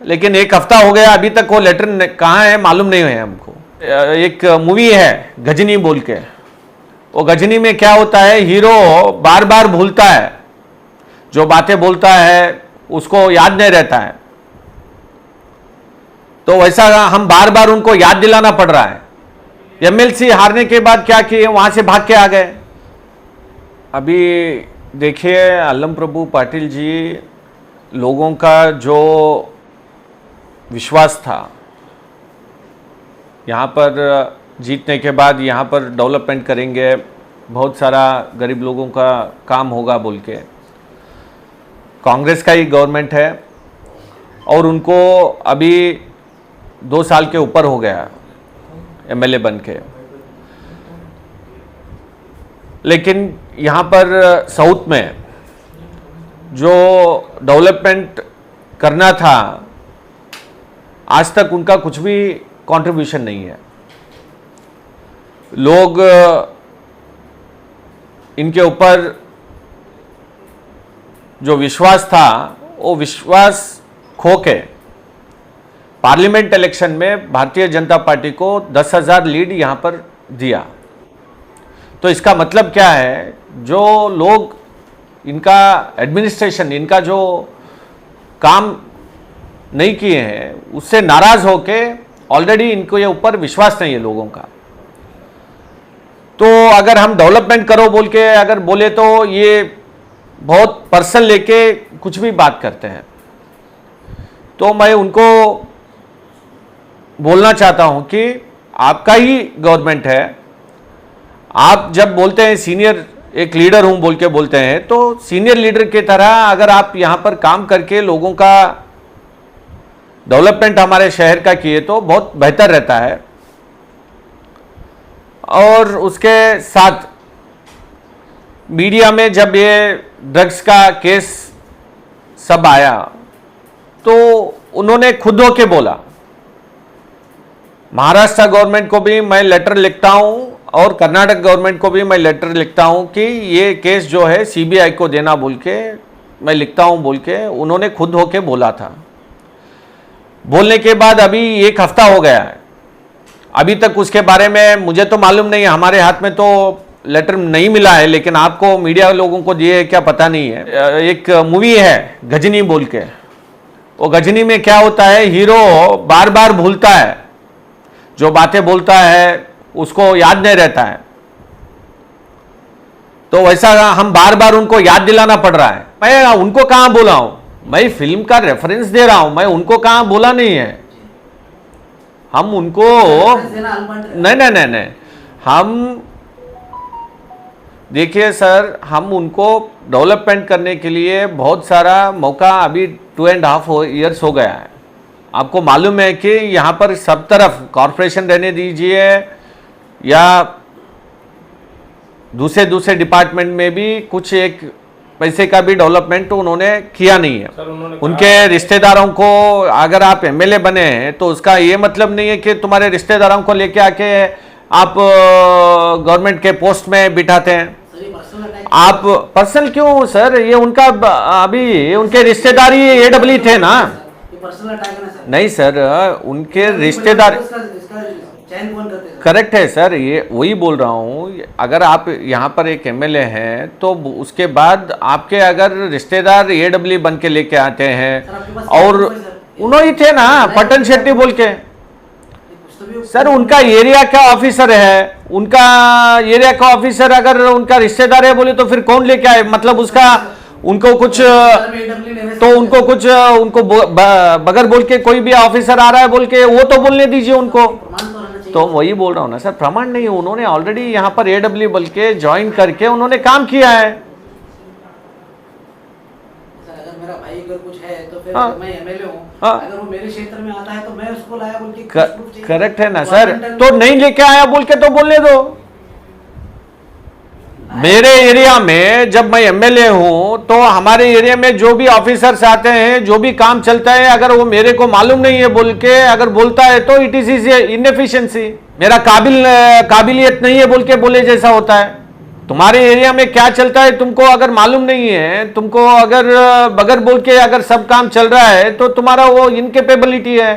लेकिन एक हफ्ता हो गया अभी तक वो लेटर कहाँ है मालूम नहीं है हमको। एक मूवी है गजनी बोल के, वो गजनी में क्या होता है, हीरो बार बार भूलता है, जो बातें बोलता है उसको याद नहीं रहता है। तो वैसा हम बार बार उनको याद दिलाना पड़ रहा है। एमएलसी हारने के बाद क्या किए, वहां से भाग के आ गए। अभी देखिए अल्लम प्रभु पाटिल जी, लोगों का जो विश्वास था यहाँ पर जीतने के बाद, यहाँ पर डेवलपमेंट करेंगे, बहुत सारा गरीब लोगों का काम होगा बोल के, कांग्रेस का ही गवर्नमेंट है और उनको अभी 2 साल के ऊपर हो गया एमएलए बन के। लेकिन यहाँ पर साउथ में जो डेवलपमेंट करना था, आज तक उनका कुछ भी कंट्रीब्यूशन नहीं है। लोग इनके ऊपर जो विश्वास था, वो विश्वास खो के पार्लियामेंट इलेक्शन में भारतीय जनता पार्टी को 10,000 लीड यहां पर दिया। तो इसका मतलब क्या है, जो लोग इनका एडमिनिस्ट्रेशन, इनका जो काम नहीं किए हैं, उससे नाराज होके ऑलरेडी इनको ये ऊपर विश्वास नहीं है लोगों का। तो अगर हम डेवलपमेंट करो बोल के अगर बोले तो ये बहुत पर्सनल लेके कुछ भी बात करते हैं। तो मैं उनको बोलना चाहता हूं कि आपका ही गवर्नमेंट है, आप जब बोलते हैं सीनियर एक लीडर हूं बोल के बोलते हैं, तो सीनियर लीडर की तरह अगर आप यहां पर काम करके लोगों का डेवलपमेंट हमारे शहर का किए तो बहुत बेहतर रहता है। और उसके साथ मीडिया में जब ये ड्रग्स का केस सब आया तो उन्होंने खुद होके बोला, महाराष्ट्र गवर्नमेंट को भी मैं लेटर लिखता हूं और कर्नाटक गवर्नमेंट को भी मैं लेटर लिखता हूं कि ये केस जो है सीबीआई को देना बोल के मैं लिखता हूं बोल के उन्होंने खुद होके बोला था। बोलने के बाद अभी 1 हफ्ता हो गया है, अभी तक उसके बारे में मुझे तो मालूम नहीं है, हमारे हाथ में तो लेटर नहीं मिला है, लेकिन आपको मीडिया लोगों को दिए क्या पता नहीं है। एक मूवी है गजनी बोल के, वो गजनी में क्या होता है, हीरो बार बार भूलता है, जो बातें बोलता है उसको याद नहीं रहता है। तो वैसा हम बार बार उनको याद दिलाना पड़ रहा है। मैं उनको कहां बोला हूं, मैं फिल्म का रेफरेंस दे रहा हूं, मैं उनको कहां बोला नहीं है। हम उनको नहीं, हम देखिए सर, हम उनको डेवलपमेंट करने के लिए बहुत सारा मौका, अभी 2.5 ईयर्स हो गया है। आपको मालूम है कि यहाँ पर सब तरफ कॉरपोरेशन रहने दीजिए या दूसरे डिपार्टमेंट में भी कुछ एक पैसे का भी डेवलपमेंट उन्होंने किया नहीं है। उनके रिश्तेदारों को, अगर आप एमएलए बने हैं तो उसका ये मतलब नहीं है कि तुम्हारे रिश्तेदारों को लेके आके आप गवर्नमेंट के पोस्ट में बिठाते हैं। आप पर्सनल क्यों सर, ये उनका अभी उनके रिश्तेदारी एडब्ल्यू थे ना। नहीं सर, उनके रिश्तेदार करेक्ट है सर, ये वही बोल रहा हूँ। अगर आप यहाँ पर एक एमएलए हैं तो उसके बाद आपके अगर रिश्तेदार एडब्ल्यू बन के लेके आते हैं, और उन्होंने थे ना पटन शेट्टी बोल के, सर उनका एरिया का ऑफिसर है, उनका एरिया का ऑफिसर अगर उनका रिश्तेदार है बोले तो फिर कौन लेके आए, मतलब उसका उनको कुछ तो उनको बगैर बोल के कोई भी ऑफिसर आ रहा है बोल के वो तो बोलने दीजिए उनको। तो वही बोल रहा हूँ ना सर, प्रमाण नहीं है, उन्होंने ऑलरेडी यहाँ पर एडब्ल्यू बोल के ज्वाइन करके उन्होंने काम किया है। अगर मेरा भाई अगर कुछ है तो फिर मैं एमएलए हूँ, अगर वो मेरे क्षेत्र में आता है तो मैं उसको लाया बोल के करेक्ट है ना सर, तो नहीं लेके आया बोल के तो बोलने दो। मेरे एरिया में जब मैं एमएलए हूं तो हमारे एरिया में जो भी ऑफिसर्स आते हैं, जो भी काम चलता है, अगर वो मेरे को मालूम नहीं है बोल के अगर बोलता है तो इट इज इनएफिशिएंसी, मेरा काबिलियत नहीं है बोल के बोले जैसा होता है। तुम्हारे एरिया में क्या चलता है तुमको अगर मालूम नहीं है, तुमको अगर बगैर बोल के अगर सब काम चल रहा है तो तुम्हारा वो इनकेपेबिलिटी है।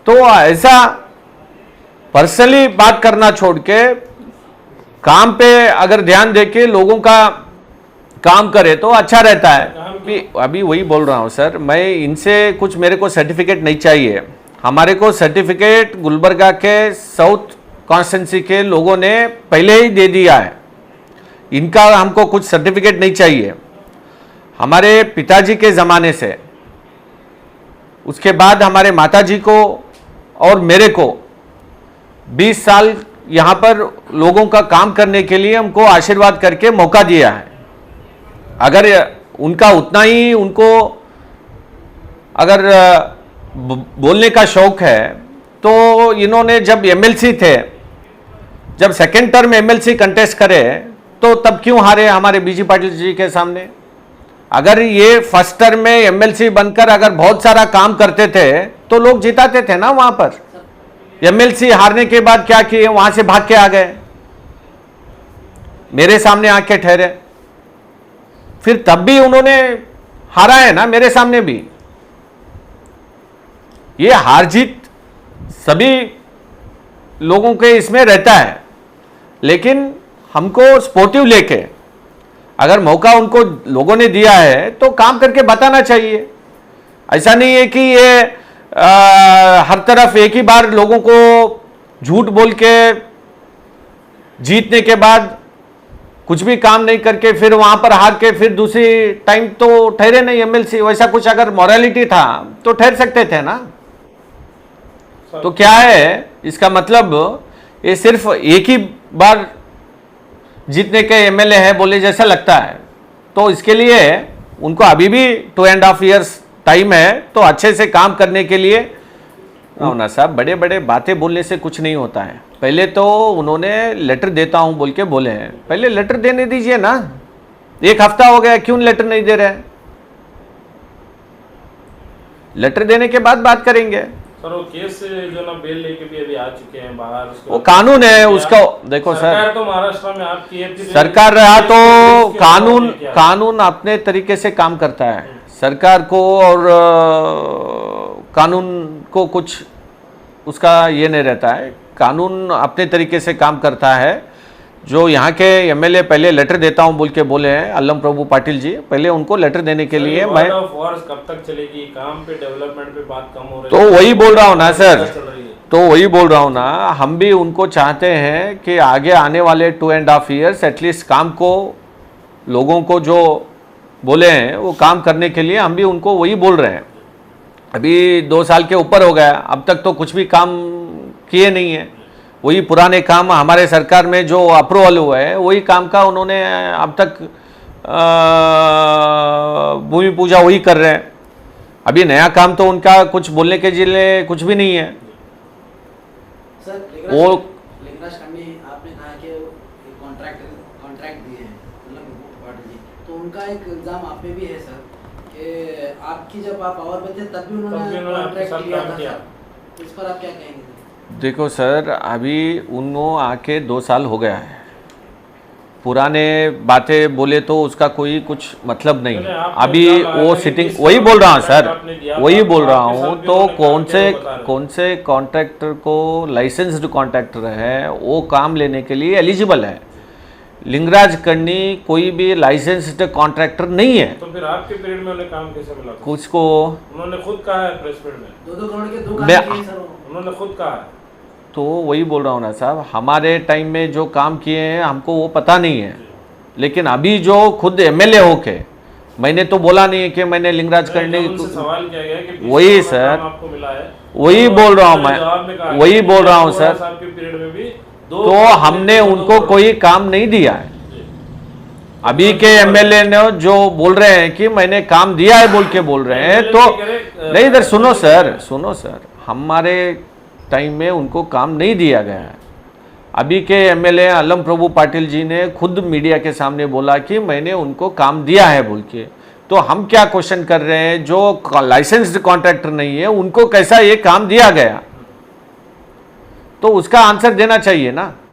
तो ऐसा पर्सनली बात करना छोड़ के काम पे अगर ध्यान देके लोगों का काम करे तो अच्छा रहता है। अभी वही बोल रहा हूं सर, मैं इनसे कुछ मेरे को सर्टिफिकेट नहीं चाहिए। हमारे को सर्टिफिकेट गुलबर्गा के साउथ कॉन्स्टिट्यूंसी के लोगों ने पहले ही दे दिया है, इनका हमको कुछ सर्टिफिकेट नहीं चाहिए। हमारे पिताजी के ज़माने से, उसके बाद हमारे माताजी को और मेरे को 20 साल यहाँ पर लोगों का काम करने के लिए हमको आशीर्वाद करके मौका दिया है। अगर उनका उतना ही उनको अगर बोलने का शौक है तो इन्होंने जब एमएलसी थे, जब सेकेंड टर्म एमएलसी कंटेस्ट करे तो तब क्यों हारे हमारे बीजी पाटिल जी के सामने? अगर ये फर्स्ट टर्म में एमएलसी बनकर अगर बहुत सारा काम करते थे तो लोग जिताते थे ना वहां पर। एमएलसी हारने के बाद क्या किए, वहां से भाग के आ गए, मेरे सामने आके ठहरे, फिर तब भी उन्होंने हारा है ना मेरे सामने भी। ये हार जीत सभी लोगों के इसमें रहता है, लेकिन हमको स्पोर्टिव लेके अगर मौका उनको लोगों ने दिया है तो काम करके बताना चाहिए। ऐसा नहीं है कि ये हर तरफ एक ही बार लोगों को झूठ बोल के जीतने के बाद कुछ भी काम नहीं करके फिर वहां पर हार के फिर दूसरी टाइम तो ठहरे नहीं एमएलसी। वैसा कुछ अगर मॉरलिटी था तो ठहर सकते थे ना। तो क्या है इसका मतलब, ये सिर्फ एक ही बार जीतने के एमएलए है बोले जैसा लगता है। तो इसके लिए उनको अभी भी 2.5 years टाइम है, तो अच्छे से काम करने के लिए होना साहब। बड़े बड़े बातें बोलने से कुछ नहीं होता है। पहले तो उन्होंने लेटर देता हूं बोल के बोले हैं, पहले लेटर देने दीजिए ना। 1 हफ्ता हो गया, क्यों लेटर नहीं दे रहे? लेटर देने के बाद बात करेंगे। सर वो केस जो ना बेल लेके भी अभी आ चुके हैं बाहर, वो कानून है उसका। देखो सरकार सर, तो महाराष्ट्र में आपकी है, सरकार रहा तो कानून अपने तरीके से काम करता है। सरकार को और कानून को कुछ उसका ये नहीं रहता है। कानून अपने तरीके से काम करता है। जो यहाँ के एमएलए पहले लेटर देता हूँ बोल के बोले हैं, अल्लम प्रभु पाटिल जी, पहले उनको लेटर देने के लिए मैं कब तक चलेगी? काम पे डेवलपमेंट पे बात कम हो रही तो है। वही बोल रहा हूँ ना सर, चल रही है। तो वही बोल रहा हूँ ना, हम भी उनको चाहते हैं कि आगे आने वाले 2.5 years एटलीस्ट काम को लोगों को जो बोले हैं वो काम करने के लिए हम भी उनको वही बोल रहे हैं। अभी 2 साल के ऊपर हो गया, अब तक तो कुछ भी काम किए नहीं है। वही पुराने काम हमारे सरकार में जो अप्रूवल हुआ है वही काम का उन्होंने अब तक भूमि पूजा वही कर रहे हैं। अभी नया काम तो उनका कुछ बोलने के लिए कुछ भी नहीं है। सर वो लिंगराज कांडी आपने कहा कि कॉन्ट्रैक्ट दिए हैं मतलब पाटिल जी, तो उनका एक इल्जाम आप पे भी है सर कि आपकी जब आप पावर में थे तब भी उन्होंने कॉन्ट्रैक्ट लिया था सर। इस पर आप क्या कहेंगे? देखो सर, अभी उन्होंने आके 2 साल हो गया है। पुराने बातें बोले तो उसका कोई कुछ मतलब नहीं है। अभी वो सिटिंग, वही बोल रहा हूँ सर, वही बोल रहा हूँ। तो कौन से कॉन्ट्रैक्टर को लाइसेंस्ड कॉन्ट्रैक्टर है वो काम लेने के लिए एलिजिबल है। लिंगराज कर्णी कोई भी लाइसेंस्ड कॉन्ट्रैक्टर नहीं है। तो फिर आपके पीरियड में उन्हें काम कैसे मिला? कुछ को उन्होंने खुद कहा है प्रेस मीट में, 2-2 करोड़ के 2 काम किए सर उन्होंने खुद कहा है। तो वही बोल रहा हूँ ना साहब, हमारे टाइम में जो काम किए हैं हमको वो पता नहीं है। लेकिन अभी जो खुद एमएलए होके, मैंने तो बोला नहीं है कि मैंने लिंगराज कर्णी, सवाल किया गया कि वही सर, आपको मिला है, वही बोल रहा हूँ मैं, वही बोल रहा हूँ सर। आपके पीरियड में भी तो हमने उनको कोई काम नहीं दिया है। अभी के एमएलए ने जो बोल रहे हैं कि मैंने काम दिया है बोल के बोल रहे हैं, तो नहीं, इधर सुनो सर, हमारे टाइम में उनको काम नहीं दिया गया है। अभी के एमएलए अल्लम प्रभु पाटिल जी ने खुद मीडिया के सामने बोला कि मैंने उनको काम दिया है बोल के। तो हम क्या क्वेश्चन कर रहे हैं, जो लाइसेंस्ड कॉन्ट्रैक्टर नहीं है उनको कैसा ये काम दिया गया? तो उसका आंसर देना चाहिए ना।